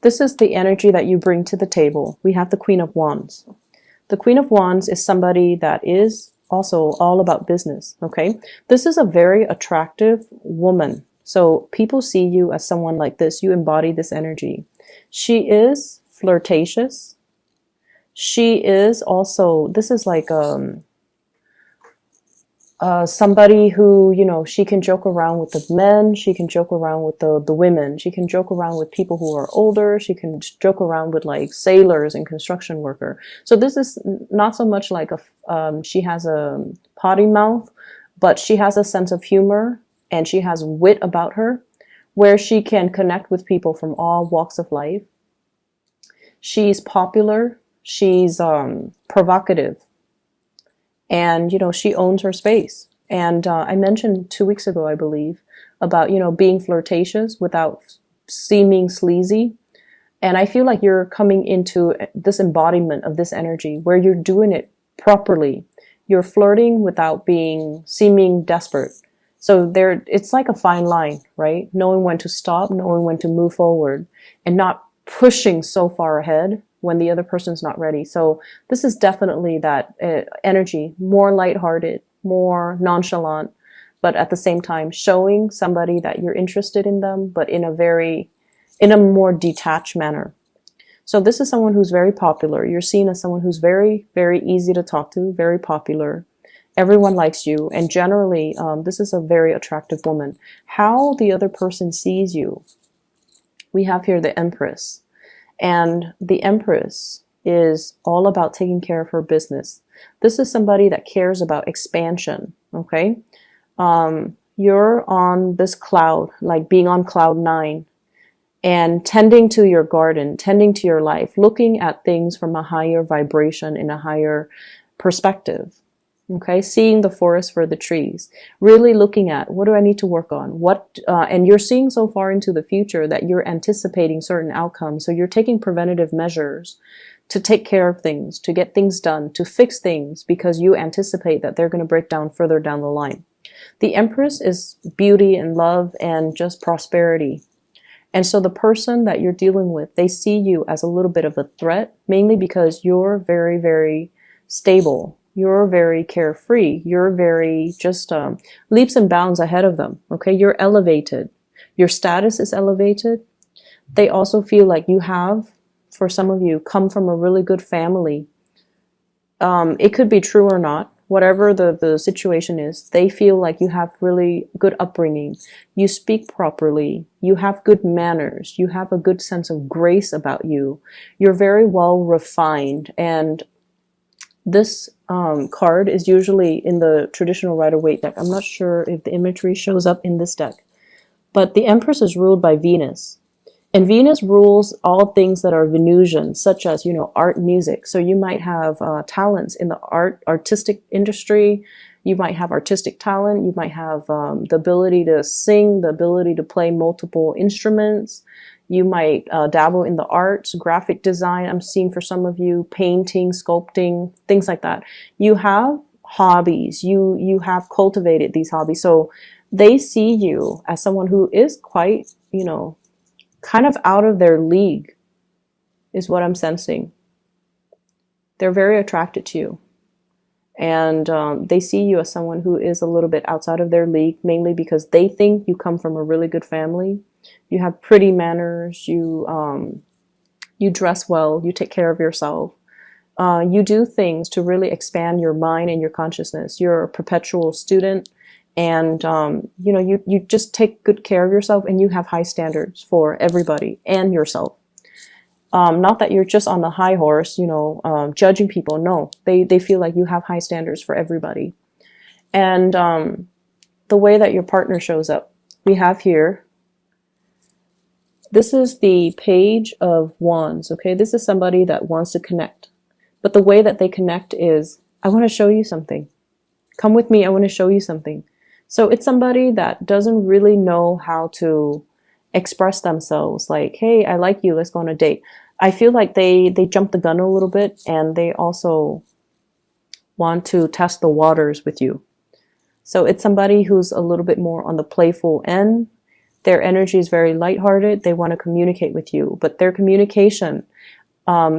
This is the energy that you bring to the table. We have the Queen of Wands. The Queen of Wands is somebody that is also all about business, okay? This is a very attractive woman. So people see you as someone like this. You embody this energy. She is flirtatious. She is also, this is like somebody who, you know, she can joke around with the men, she can joke around with the women, she can joke around with people who are older, she can joke around with like sailors and construction worker. So this is not so much like she has a potty mouth, but she has a sense of humor and she has wit about her where she can connect with people from all walks of life. She's popular, she's provocative. And, you know, she owns her space. And I mentioned 2 weeks ago, I believe, about, you know, being flirtatious without seeming sleazy. And I feel like you're coming into this embodiment of this energy where you're doing it properly. You're flirting without seeming desperate. So it's like a fine line, right? Knowing when to stop, knowing when to move forward, and not pushing so far ahead when the other person's not ready. So this is definitely that energy, more lighthearted, more nonchalant, but at the same time showing somebody that you're interested in them, but in a more detached manner. So this is someone who's very popular. You're seen as someone who's very, very easy to talk to, very popular. Everyone likes you. And generally, this is a very attractive woman. How the other person sees you. We have here the Empress. And the Empress is all about taking care of her business. This is somebody that cares about expansion, okay? You're on this cloud, like being on cloud 9, and tending to your garden, tending to your life, looking at things from a higher vibration in a higher perspective. Okay, seeing the forest for the trees, really looking at what do I need to work on? And you're seeing so far into the future that you're anticipating certain outcomes. So you're taking preventative measures to take care of things, to get things done, to fix things because you anticipate that they're going to break down further down the line. The Empress is beauty and love and just prosperity. And so the person that you're dealing with, they see you as a little bit of a threat, mainly because you're very, very stable. You're very carefree. You're very just leaps and bounds ahead of them. Okay, you're elevated. Your status is elevated. They also feel like you have, for some of you, come from a really good family. It could be true or not. Whatever the situation is, they feel like you have really good upbringing. You speak properly. You have good manners. You have a good sense of grace about you. You're very well refined. And this card is usually in the traditional Rider-Waite deck. I'm not sure if the imagery shows up in this deck. But the Empress is ruled by Venus. And Venus rules all things that are Venusian, such as, you know, art, music. So you might have talents in the artistic industry. You might have artistic talent. You might have the ability to sing, the ability to play multiple instruments. You might dabble in the arts, graphic design. I'm seeing for some of you painting, sculpting, things like that. You have hobbies. You have cultivated these hobbies. So they see you as someone who is quite, you know, kind of out of their league is what I'm sensing. They're very attracted to you. And they see you as someone who is a little bit outside of their league, mainly because they think you come from a really good family. You have pretty manners. You dress well. You take care of yourself. You do things to really expand your mind and your consciousness. You're a perpetual student. And, you know, you just take good care of yourself and you have high standards for everybody and yourself. Not that you're just on the high horse, you know, judging people. No, they feel like you have high standards for everybody. And the way that your partner shows up, we have here, this is the Page of Wands, okay? This is somebody that wants to connect. But the way that they connect is, I want to show you something. Come with me, I want to show you something. So it's somebody that doesn't really know how to express themselves, like, hey, I like you, let's go on a date. I feel like they jump the gun a little bit, and they also want to test the waters with you. So it's somebody who's a little bit more on the playful end. Their energy is very lighthearted. They want to communicate with you, but their communication,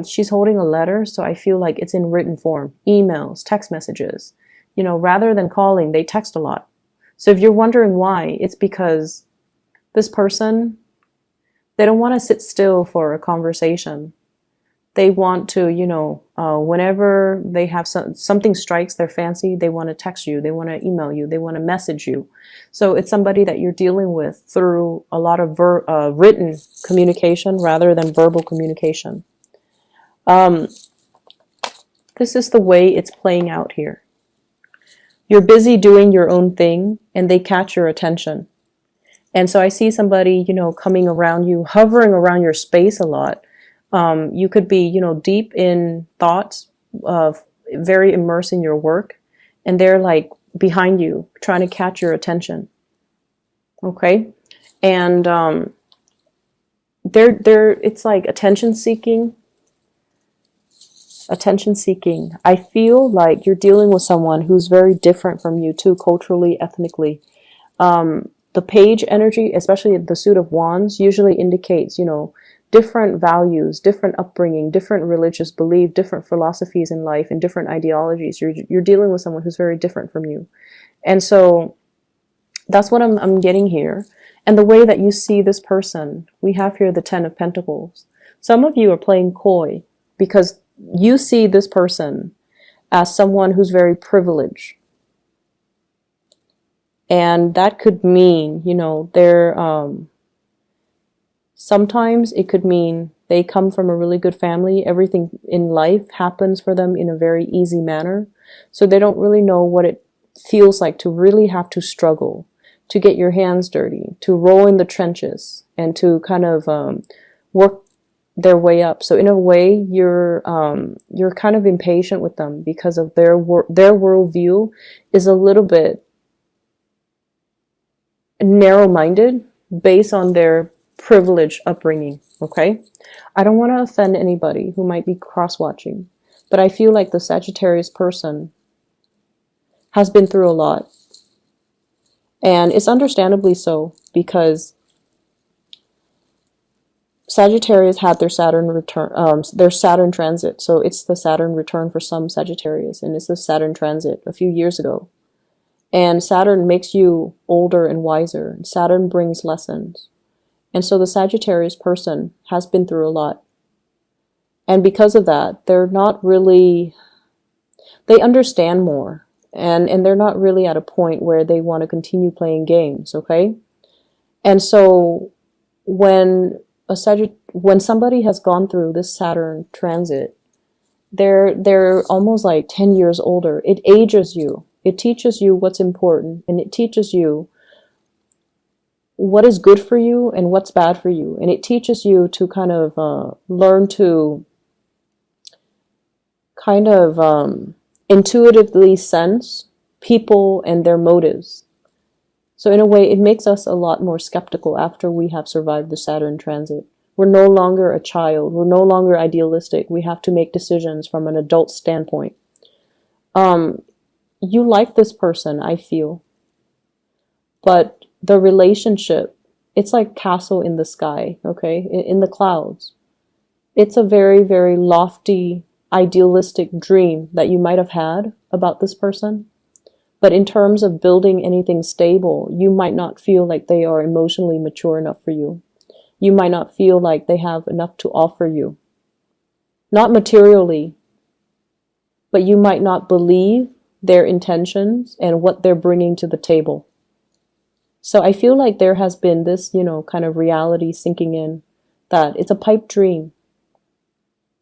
she's holding a letter, so I feel like it's in written form, emails, text messages. You know, rather than calling, they text a lot. So if you're wondering why, it's because this person, they don't want to sit still for a conversation. They want to, you know, whenever they have something strikes their fancy, they want to text you, they want to email you, they want to message you. So it's somebody that you're dealing with through a lot of written communication rather than verbal communication. This is the way it's playing out here. You're busy doing your own thing and they catch your attention. And so I see somebody, you know, coming around you, hovering around your space a lot. You could be, you know, deep in thoughts, very immersed in your work, and they're like behind you, trying to catch your attention. Okay, and it's like attention seeking. Attention seeking. I feel like you're dealing with someone who's very different from you too, culturally, ethnically. The page energy, especially the suit of wands, usually indicates, you know, different values, different upbringing, different religious belief, different philosophies in life, and different ideologies. You're dealing with someone who's very different from you. And so that's what I'm getting here. And the way that you see this person, we have here the Ten of Pentacles. Some of you are playing coy because you see this person as someone who's very privileged. And that could mean, you know, they're, sometimes it could mean they come from a really good family. Everything in life happens for them in a very easy manner. So they don't really know what it feels like to really have to struggle, to get your hands dirty, to roll in the trenches, and to kind of work their way up. So in a way, you're kind of impatient with them because of their worldview is a little bit narrow-minded based on their privileged upbringing. Okay, I don't want to offend anybody who might be cross-watching, but I feel like the Sagittarius person has been through a lot, and it's understandably so, because Sagittarius had their Saturn return, their Saturn transit. So it's the Saturn return for some Sagittarius, and it's the Saturn transit a few years ago. And Saturn makes you older and wiser. Saturn brings lessons. And so the Sagittarius person has been through a lot. And because of that, they're not really, they understand more. And they're not really at a point where they want to continue playing games, okay? And so when somebody has gone through this Saturn transit, they're almost like 10 years older. It ages you. It teaches you what's important, and it teaches you what is good for you and what's bad for you. And it teaches you to kind of learn to kind of intuitively sense people and their motives. So in a way, it makes us a lot more skeptical after we have survived the Saturn transit. We're no longer a child. We're no longer idealistic. We have to make decisions from an adult standpoint. You like this person, I feel. But the relationship, it's like castle in the sky, okay? In the clouds. It's a very, very lofty, idealistic dream that you might have had about this person. But in terms of building anything stable, you might not feel like they are emotionally mature enough for you. You might not feel like they have enough to offer you. Not materially, but you might not believe their intentions and what they're bringing to the table. So I feel like there has been this, you know, kind of reality sinking in that it's a pipe dream.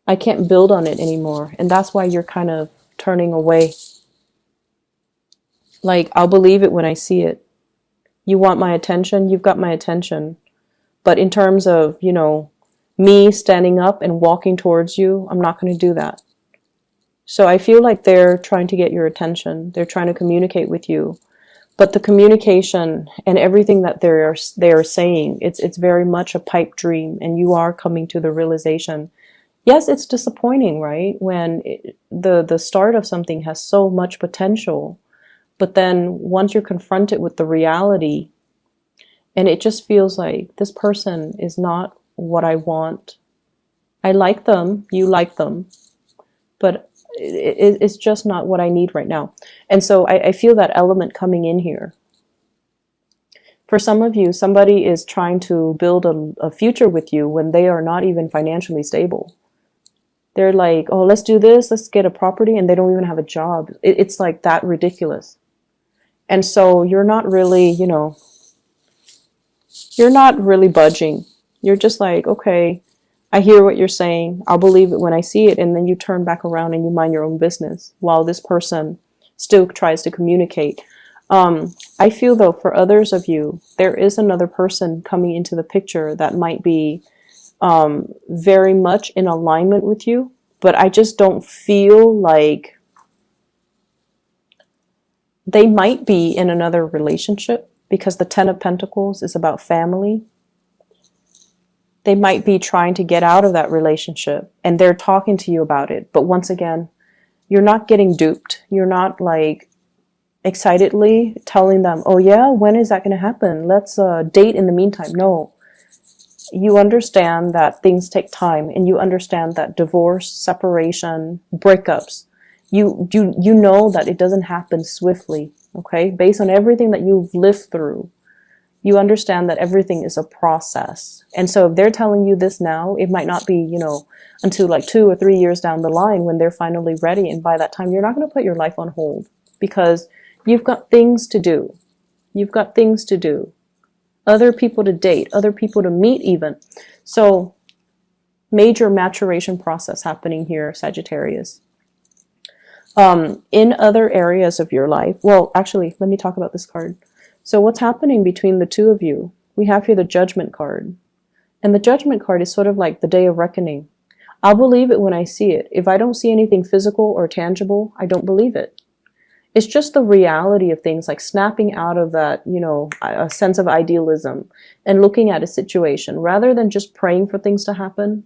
I can't build on it anymore. And that's why you're kind of turning away. Like, I'll believe it when I see it. You want my attention? You've got my attention. But in terms of, you know, me standing up and walking towards you, I'm not going to do that. So I feel like they're trying to get your attention. They're trying to communicate with you. But the communication and everything that they are saying, it's very much a pipe dream. And you are coming to the realization. Yes, it's disappointing, right? When the start of something has so much potential. But then once you're confronted with the reality, And it just feels like this person is not what I want. I like them, you like them, but it's just not what I need right now. And so I feel that element coming in here. For some of you, somebody is trying to build a future with you when they are not even financially stable. They're like, oh, let's do this, let's get a property, and they don't even have a job. It's like that ridiculous. And so you're not really, you're not really budging. You're just like, okay, I hear what you're saying. I'll believe it when I see it. And then you turn back around and you mind your own business while this person still tries to communicate. I feel though, for others of you, there is another person coming into the picture that might be very much in alignment with you, but I just don't feel like they might be in another relationship, because the Ten of Pentacles is about family. They might be trying to get out of that relationship and they're talking to you about it. But once again, you're not getting duped. You're not like excitedly telling them, oh yeah, when is that going to happen? Let's date in the meantime. No. You understand that things take time, and you understand that divorce, separation, breakups, you know that it doesn't happen swiftly, okay? Based on everything that you've lived through, you understand that everything is a process. And so if they're telling you this now, it might not be, until like 2 or 3 years down the line when they're finally ready. And by that time, you're not going to put your life on hold, because you've got things to do. You've got things to do. Other people to date, other people to meet even. So major maturation process happening here, Sagittarius. In other areas of your life, well, actually, let me talk about this card. So what's happening between the two of you? We have here the Judgment card. And the Judgment card is sort of like the day of reckoning. I'll believe it when I see it. If I don't see anything physical or tangible, I don't believe it. It's just the reality of things, like snapping out of that, a sense of idealism and looking at a situation rather than just praying for things to happen.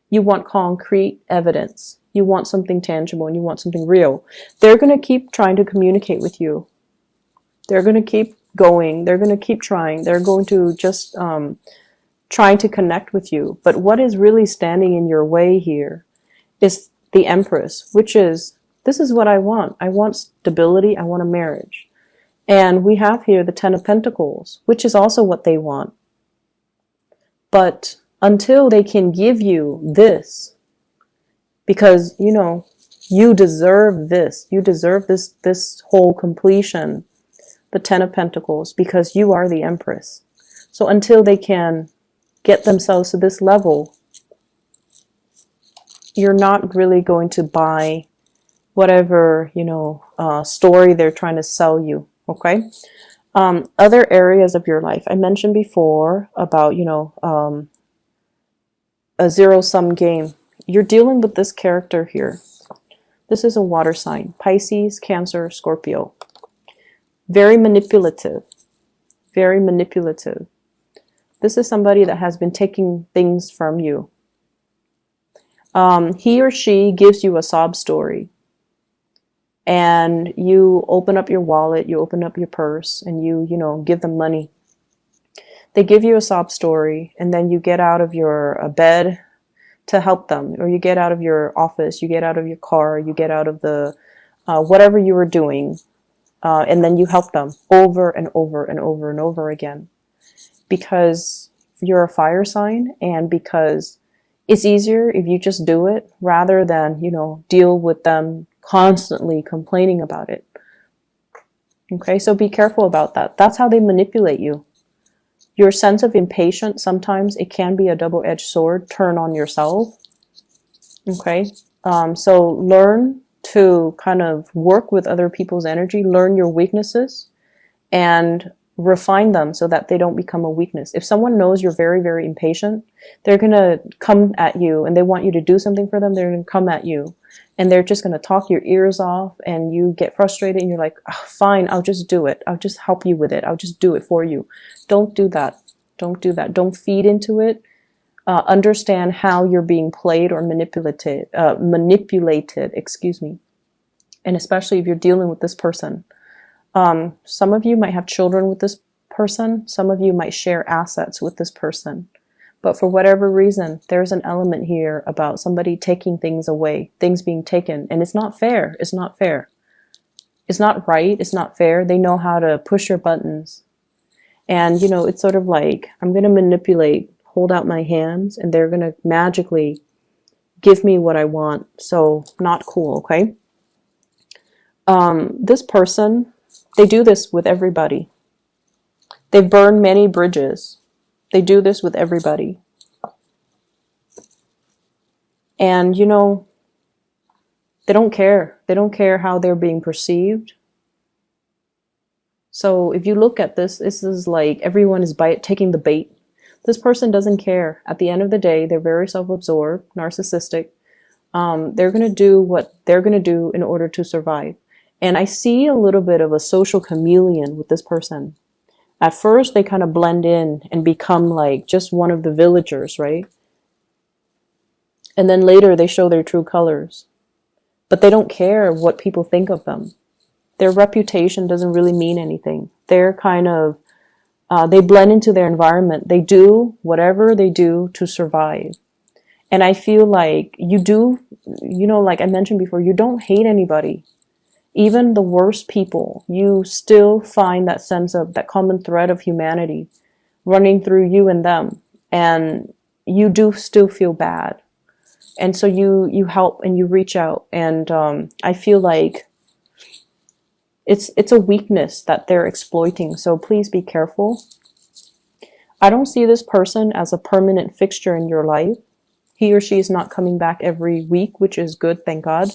You want concrete evidence. You want something tangible and you want something real. They're going to keep trying to communicate with you. They're going to keep going. They're going to keep trying. They're going to just trying to connect with you. But what is really standing in your way here is the Empress, which is, this is what I want. I want stability. I want a marriage. And we have here the Ten of Pentacles, which is also what they want. But until they can give you this, because, you deserve this. You deserve this whole completion, the Ten of Pentacles, because you are the Empress. So until they can get themselves to this level, you're not really going to buy whatever, story they're trying to sell you, okay? Other areas of your life. I mentioned before about, a zero-sum game. You're dealing with this character here. This is a water sign. Pisces, Cancer, Scorpio. Very manipulative. Very manipulative. This is somebody that has been taking things from you. He or she gives you a sob story. And you open up your wallet, you open up your purse, and you give them money. They give you a sob story, and then you get out of your bed to help them, or you get out of your office, you get out of your car, you get out of the whatever you were doing, and then you help them over and over and over and over again. Because you're a fire sign, and because it's easier if you just do it rather than, deal with them constantly complaining about it. Okay, so be careful about that. That's how they manipulate you. Your sense of impatience, sometimes it can be a double-edged sword. Turn on yourself. Okay, so learn to kind of work with other people's energy. Learn your weaknesses and refine them so that they don't become a weakness. If someone knows you're very, very impatient, they're going to come at you and they want you to do something for them. They're going to come at you and they're just going to talk your ears off, and you get frustrated and you're like, oh, fine, I'll just do it. I'll just help you with it. I'll just do it for you. Don't do that. Don't do that. Don't feed into it. Understand how you're being played or manipulated, excuse me. And especially if you're dealing with this person. Some of you might have children with this person, some of you might share assets with this person. But for whatever reason, there's an element here about somebody taking things away, things being taken. And it's not fair. It's not fair. It's not right. It's not fair. They know how to push your buttons. And, you know, it's sort of like, I'm going to manipulate, hold out my hands, and they're going to magically give me what I want. So not cool, okay? This person, they do this with everybody. They've burned many bridges. They do this with everybody. And, you know, they don't care. They don't care how they're being perceived. So if you look at this, this is like everyone is taking the bait. This person doesn't care. At the end of the day, they're very self-absorbed, narcissistic. They're going to do what they're going to do in order to survive. And I see a little bit of a social chameleon with this person. At first, they kind of blend in and become like just one of the villagers, right? And then later, they show their true colors. But they don't care what people think of them. Their reputation doesn't really mean anything. They're kind of, they blend into their environment. They do whatever they do to survive. And I feel like you do, you know, like I mentioned before, you don't hate anybody. Even the worst people, you still find that sense of that common thread of humanity running through you and them. And you do still feel bad. And so you help and you reach out. And I feel like it's a weakness that they're exploiting. So please be careful. I don't see this person as a permanent fixture in your life. He or she is not coming back every week, which is good, thank God.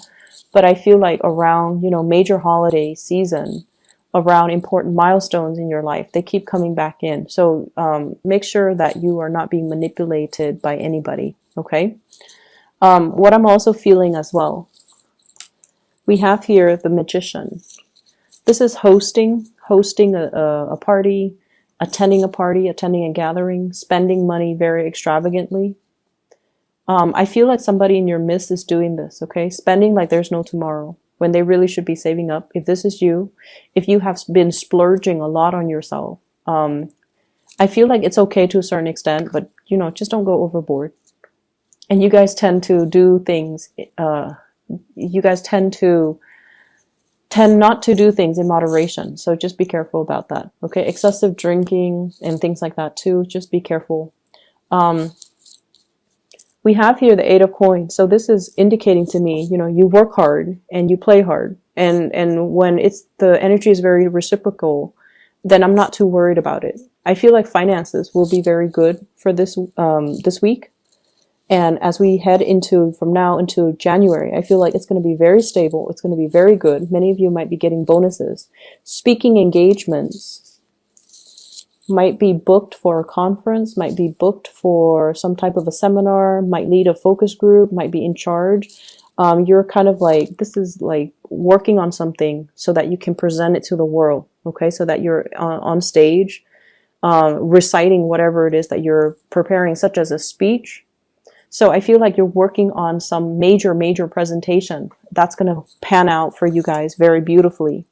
But I feel like around, you know, major holiday season, around important milestones in your life, they keep coming back in. So make sure that you are not being manipulated by anybody, okay? What I'm also feeling as well, we have here the Magician. This is hosting a party, attending a gathering, spending money very extravagantly. I feel like somebody in your midst is doing this, okay? Spending like there's no tomorrow when they really should be saving up. If this is you, if you have been splurging a lot on yourself, I feel like it's okay to a certain extent, but, you know, just don't go overboard. And you guys tend to do things, you guys tend not to do things in moderation. So just be careful about that, okay? Excessive drinking and things like that too. Just be careful. We have here the Eight of Coins. So this is indicating to me, you know, you work hard and you play hard. And when the energy is very reciprocal, then I'm not too worried about it. I feel like finances will be very good for this week. And as we head from now into January, I feel like it's going to be very stable. It's going to be very good. Many of you might be getting bonuses. Speaking engagements might be booked for a conference, might be booked for some type of a seminar, might lead a focus group, might be in charge. You're kind of like, this is like working on something so that you can present it to the world, okay? So that you're on stage, reciting whatever it is that you're preparing, such as a speech. So I feel like you're working on some major presentation that's going to pan out for you guys very beautifully.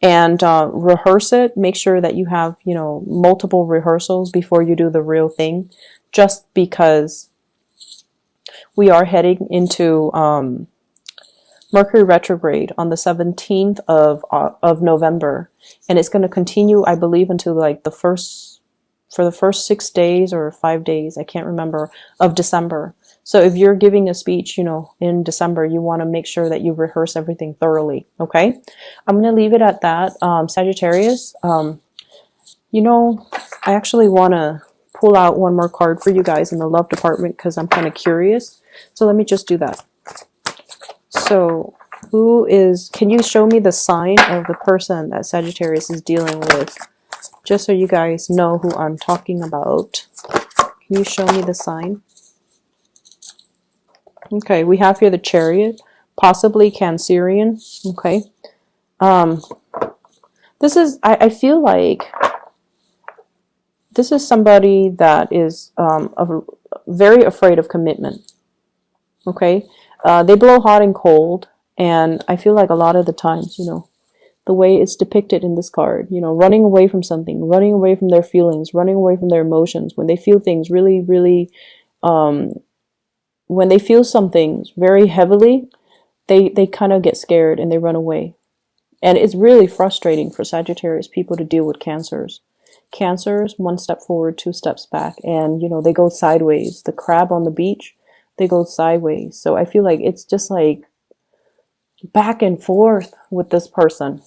And rehearse it. Make sure that you have, you know, multiple rehearsals before you do the real thing, just because we are heading into Mercury retrograde on the 17th of November, and it's going to continue, I believe, until like the first 6 days or 5 days, I can't remember, of December. So if you're giving a speech, you know, in December, you want to make sure that you rehearse everything thoroughly, okay? I'm going to leave it at that. Sagittarius, you know, I actually want to pull out one more card for you guys in the love department because I'm kind of curious. So let me just do that. So can you show me the sign of the person that Sagittarius is dealing with? Just so you guys know who I'm talking about. Can you show me the sign? Okay, we have here the Chariot, possibly Cancerian. Okay. This is, I feel like this is somebody that is very afraid of commitment. Okay. They blow hot and cold, and I feel like a lot of the times, you know, the way it's depicted in this card, you know, running away from something, running away from their feelings, running away from their emotions. When they feel things really, really, when they feel some things very heavily, they kind of get scared and they run away. And it's really frustrating for Sagittarius people to deal with Cancers. Cancers, one step forward, two steps back, and you know, they go sideways. The crab on the beach, they go sideways. So I feel like it's just like back and forth with this person.